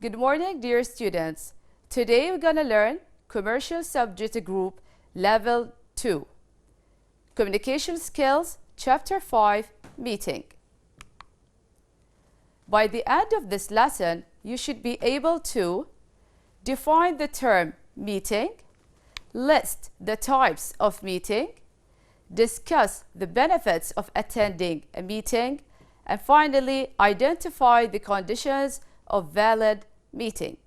Good morning, dear students. Today we're going to learn Commercial Subject Group Level 2. Communication Skills, Chapter 5, Meeting. By the end of this lesson, you should be able to define the term meeting, list the types of meeting, discuss the benefits of attending a meeting, and finally, identify the conditions of valid meeting.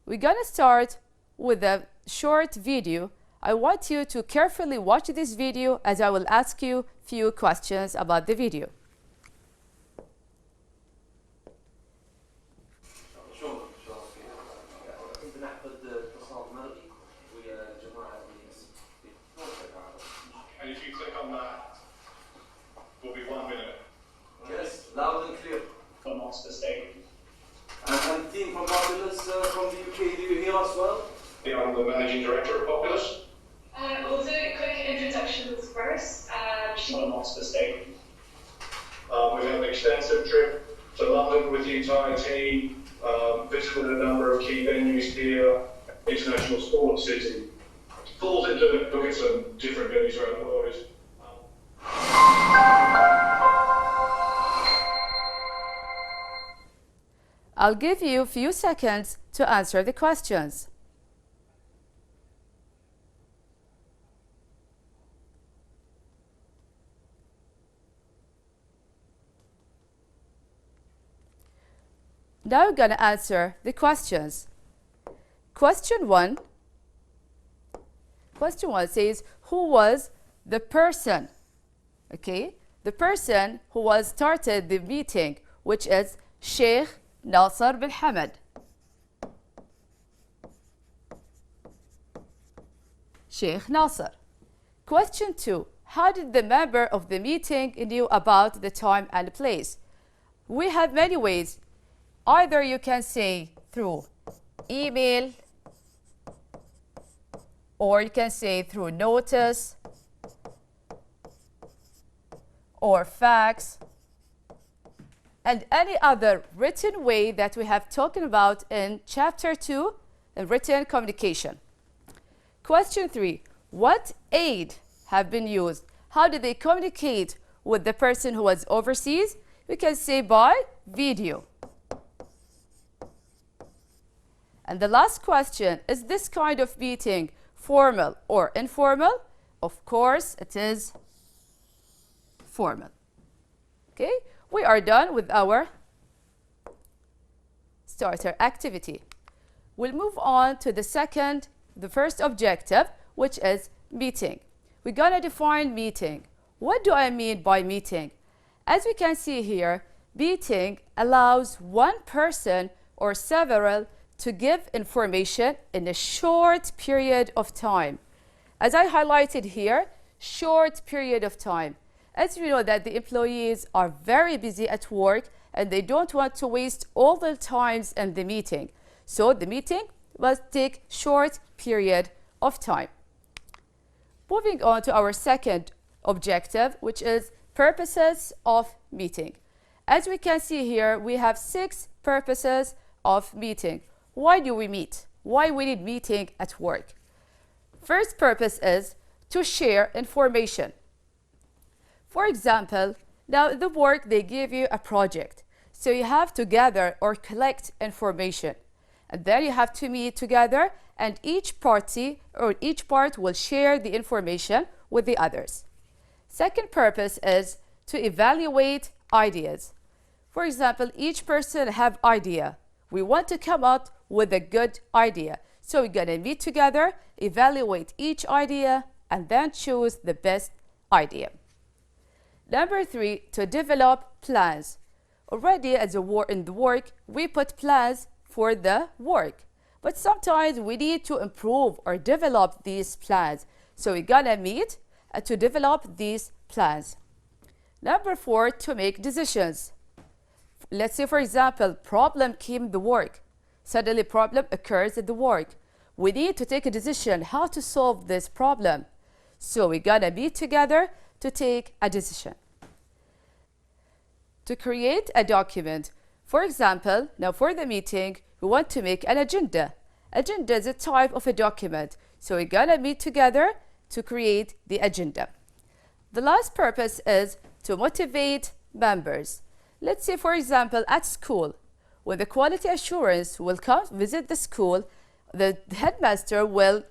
We're going to start with a short video. I want you to carefully watch this video as I will ask you a few questions about the video. And if you click on that, will be 1 minute. Yes, loud and clear. From Oxford Stadium. And team from Populous from the UK, do you hear us well? Yeah, I'm the managing director of Populous. We'll do quick introductions first. From Oxford Stadium. We've had an extensive trip to London with the entire team, visited a number of key venues here, international sports city. Falls into look at some different venues around the world. I'll give you a few seconds to answer the questions. Now we're going to answer the questions. Question 1 says, who was the person? Okay, the person who was started the meeting, which is Sheikh Nasser bin Hamad. Sheikh Nasser. Question 2. How did the member of the meeting knew about the time and place? We have many ways. Either you can say through email, or you can say through notice, or fax, and any other written way that we have talked about in Chapter 2, in written communication. Question 3, what aid have been used? How did they communicate with the person who was overseas? We can say by video. And the last question, is this kind of meeting formal or informal? Of course, it is formal. Okay? We are done with our starter activity. We'll move on to the first objective, which is meeting. We're going to define meeting. What do I mean by meeting? As we can see here, meeting allows one person or several to give information in a short period of time. As I highlighted here, short period of time. As you know that the employees are very busy at work and they don't want to waste all the times in the meeting. So the meeting must take short period of time. Moving on to our second objective, which is purposes of meeting. As we can see here, we have 6 purposes of meeting. Why do we meet? Why we need meeting at work? First purpose is to share information. For example, now at the work they give you a project. So you have to gather or collect information. And then you have to meet together and each party or each part will share the information with the others. Second purpose is to evaluate ideas. For example, each person have idea. We want to come up with a good idea. So we're going to meet together, evaluate each idea, and then choose the best idea. Number 3, to develop plans. Already as in the work, we put plans for the work. But sometimes we need to improve or develop these plans. So we're going to meet to develop these plans. Number 4, to make decisions. Let's say, for example, problem came in the work. Suddenly problem occurs at the work. We need to take a decision how to solve this problem. So we're going to meet together to take a decision. To create a document. For example, now for the meeting, we want to make an agenda. Agenda is a type of a document, so we're gonna meet together to create the agenda. The last purpose is to motivate members. Let's say, for example, at school, when the quality assurance will come visit the school, the headmaster will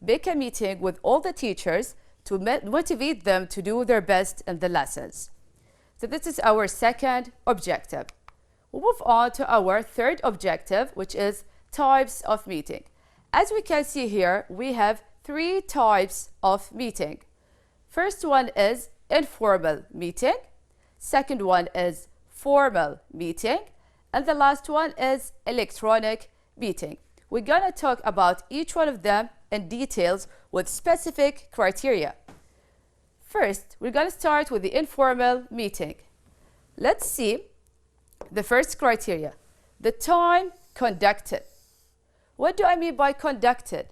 make a meeting with all the teachers to motivate them to do their best in the lessons. So this is our second objective. We'll move on to our third objective, which is types of meeting. As we can see here, we have 3 types of meeting. First one is informal meeting. Second one is formal meeting. And the last one is electronic meeting. We're gonna talk about each one of them in details with specific criteria. First, we're gonna start with the informal meeting. Let's see the first criteria, the time conducted. What do I mean by conducted?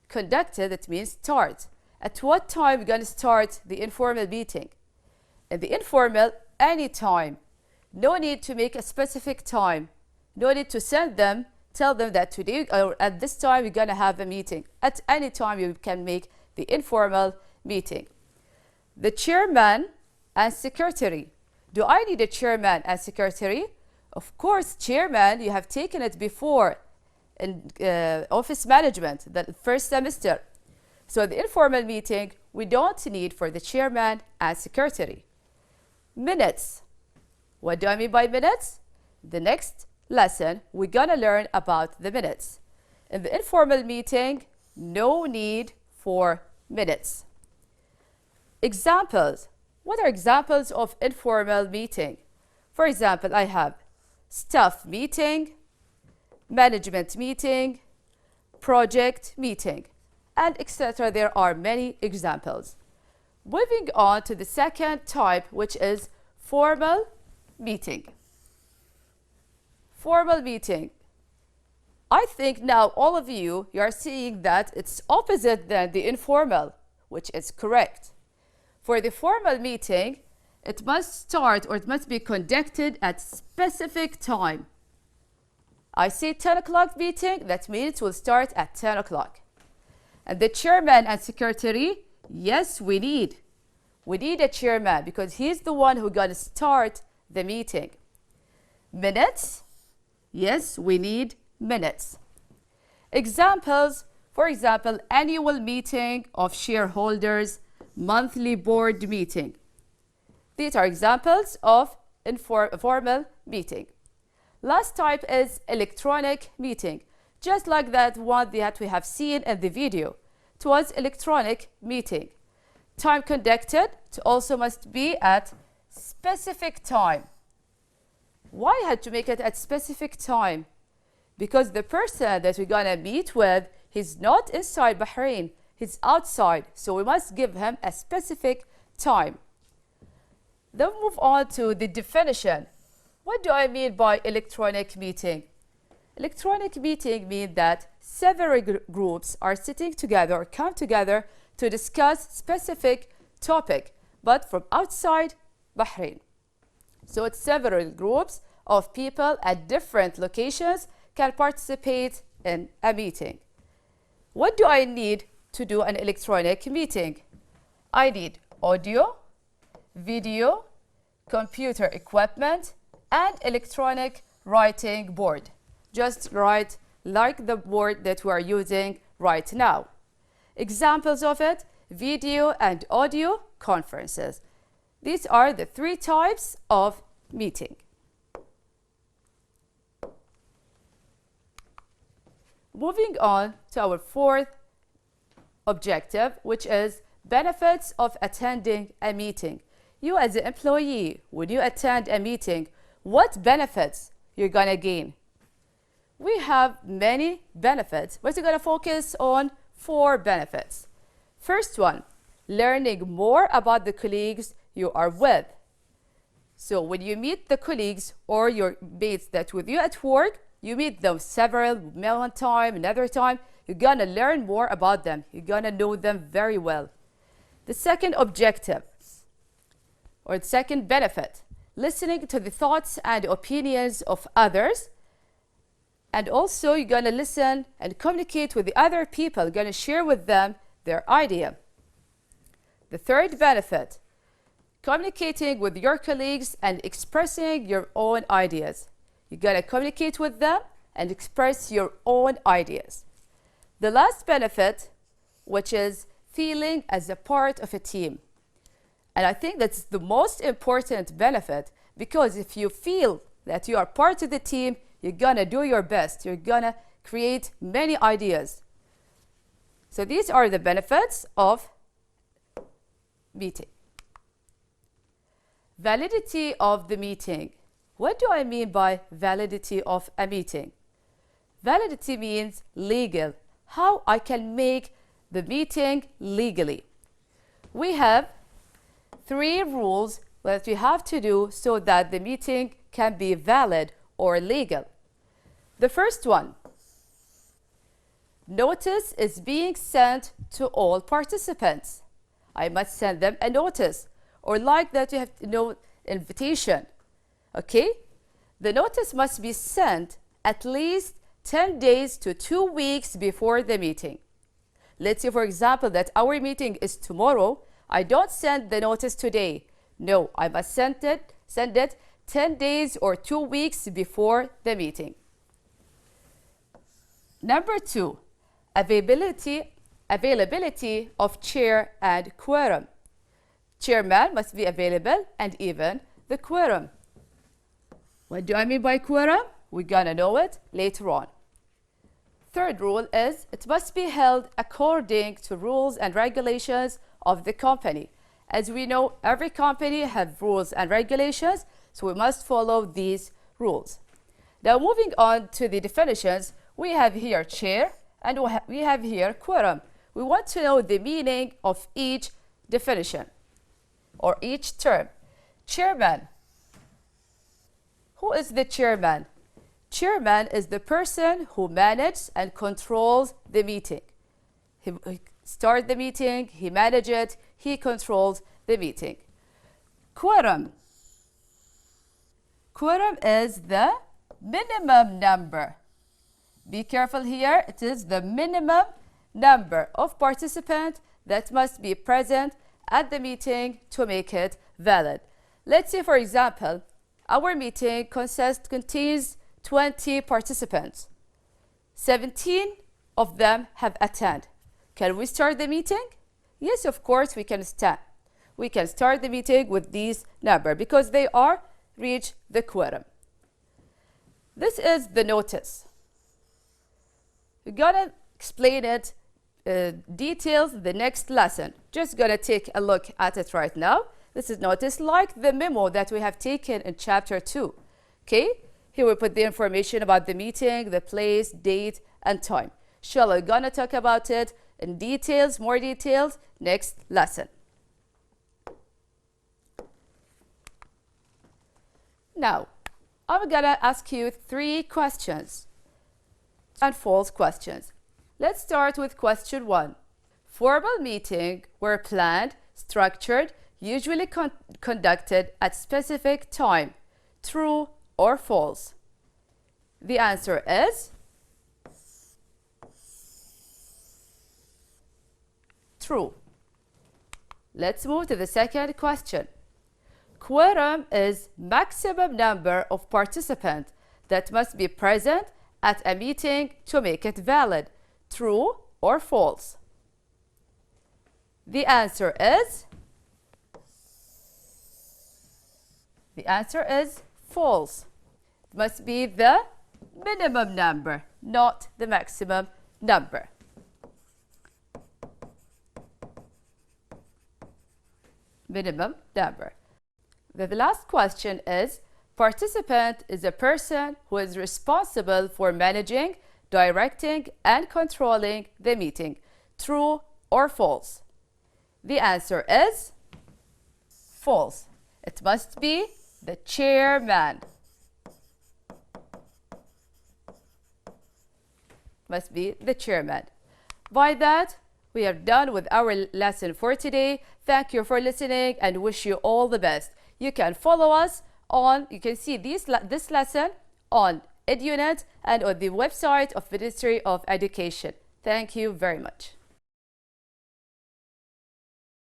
Conducted, it means start. At what time we're going to start the informal meeting? In the informal, any time. No need to make a specific time. No need to tell them that today or at this time we're going to have a meeting. At any time you can make the informal meeting. The chairman and secretary. Do I need a chairman and secretary? Of course, chairman, you have taken it before in office management, the first semester. So the informal meeting, we don't need for the chairman and secretary. Minutes. What do I mean by minutes? The next lesson, we're gonna learn about the minutes. In the informal meeting, no need for minutes. Examples. What are examples of informal meeting? For example, I have staff meeting, management meeting, project meeting, and etc. There are many examples. Moving on to the second type, which is formal meeting. Formal meeting. I think now all of you are seeing that it's opposite than the informal, which is correct. For the formal meeting, it must start or it must be conducted at specific time. I say 10 o'clock meeting, that means it will start at 10 o'clock. And the chairman and secretary, yes, we need a chairman because he's the one who's going to start the meeting. Minutes, yes, we need minutes. Examples, for example, annual meeting of shareholders, monthly board meeting. These are examples of formal meeting. Last type is electronic meeting. Just like that one that we have seen in the video. It was electronic meeting. Time conducted, it also must be at specific time. Why had to make it at specific time? Because the person that we're gonna meet with, he's not inside Bahrain, he's outside, so we must give him a specific time. Then move on to the definition. What do I mean by electronic meeting? Electronic meeting means that several groups are sitting together or come together to discuss specific topic, but from outside Bahrain. So it's several groups of people at different locations can participate in a meeting. What do I need to do an electronic meeting? I need audio, video, computer equipment, and electronic writing board. Just write like the board that we are using right now. Examples of it, video and audio conferences. These are the 3 types of meeting. Moving on to our fourth objective, which is benefits of attending a meeting. You as an employee, when you attend a meeting, what benefits you're gonna gain? We have many benefits, but we're gonna focus on 4 benefits. First one, learning more about the colleagues you are with. So when you meet the colleagues or your mates that with you at work, you meet them several, one time, another time, you're gonna learn more about them. You're gonna know them very well. The second objective, or the second benefit, listening to the thoughts and opinions of others. And also, you're going to listen and communicate with the other people. You're going to share with them their idea. The third benefit, communicating with your colleagues and expressing your own ideas. You're going to communicate with them and express your own ideas. The last benefit, which is feeling as a part of a team. And I think that's the most important benefit, because if you feel that you are part of the team, you're going to do your best. You're going to create many ideas. So these are the benefits of meeting. Validity of the meeting. What do I mean by validity of a meeting? Validity means legal. How I can make the meeting legally. We have 3 rules that we have to do so that the meeting can be valid or legal. The first one, notice is being sent to all participants. I must send them a notice, or like that you have no invitation. Okay? The notice must be sent at least 10 days to 2 weeks before the meeting. Let's say, for example, that our meeting is tomorrow. I don't send the notice today. No, I must send it 10 days or 2 weeks before the meeting. Number 2, availability of chair and quorum. Chairman must be available, and even the quorum. What do I mean by quorum? We're gonna know it later on. Third rule is it must be held according to rules and regulations of the company. As we know, every company has rules and regulations, so we must follow these rules. Now, moving on to the definitions, we have here chair and we have here quorum. We want to know the meaning of each definition or each term. Chairman. Who is the chairman? Chairman is the person who manages and controls the meeting. He starts the meeting, he manages it, he controls the meeting. Quorum. Quorum is the minimum number. Be careful here, it is the minimum number of participants that must be present at the meeting to make it valid. Let's say, for example, our meeting contains 20 participants. 17 of them have attended. Can we start the meeting? Yes, of course we can start. We can start the meeting with these numbers because they are reach the quorum. This is the notice. We're gonna explain it details the next lesson. Just gonna take a look at it right now. This is notice like the memo that we have taken in chapter 2. Okay, here we put the information about the meeting, the place, date, and time. Inshallah, we're gonna talk about it in details, more details, next lesson. Now, I'm gonna ask you 3 questions and false questions. Let's start with question 1. Formal meetings were planned, structured, usually conducted at specific time. True or false? The answer is true. Let's move to the second question. Quorum is maximum number of participants that must be present at a meeting to make it valid. True or false? The answer is false. It must be the minimum number, not the maximum number. Minimum number. The last question is, participant is a person who is responsible for managing, directing, and controlling the meeting. True or false? The answer is false. It must be the chairman. Must be the chairman. By that, we are done with our lesson for today. Thank you for listening and wish you all the best. You can follow us on, you can see this lesson on EduNet and on the website of Ministry of Education. Thank you very much.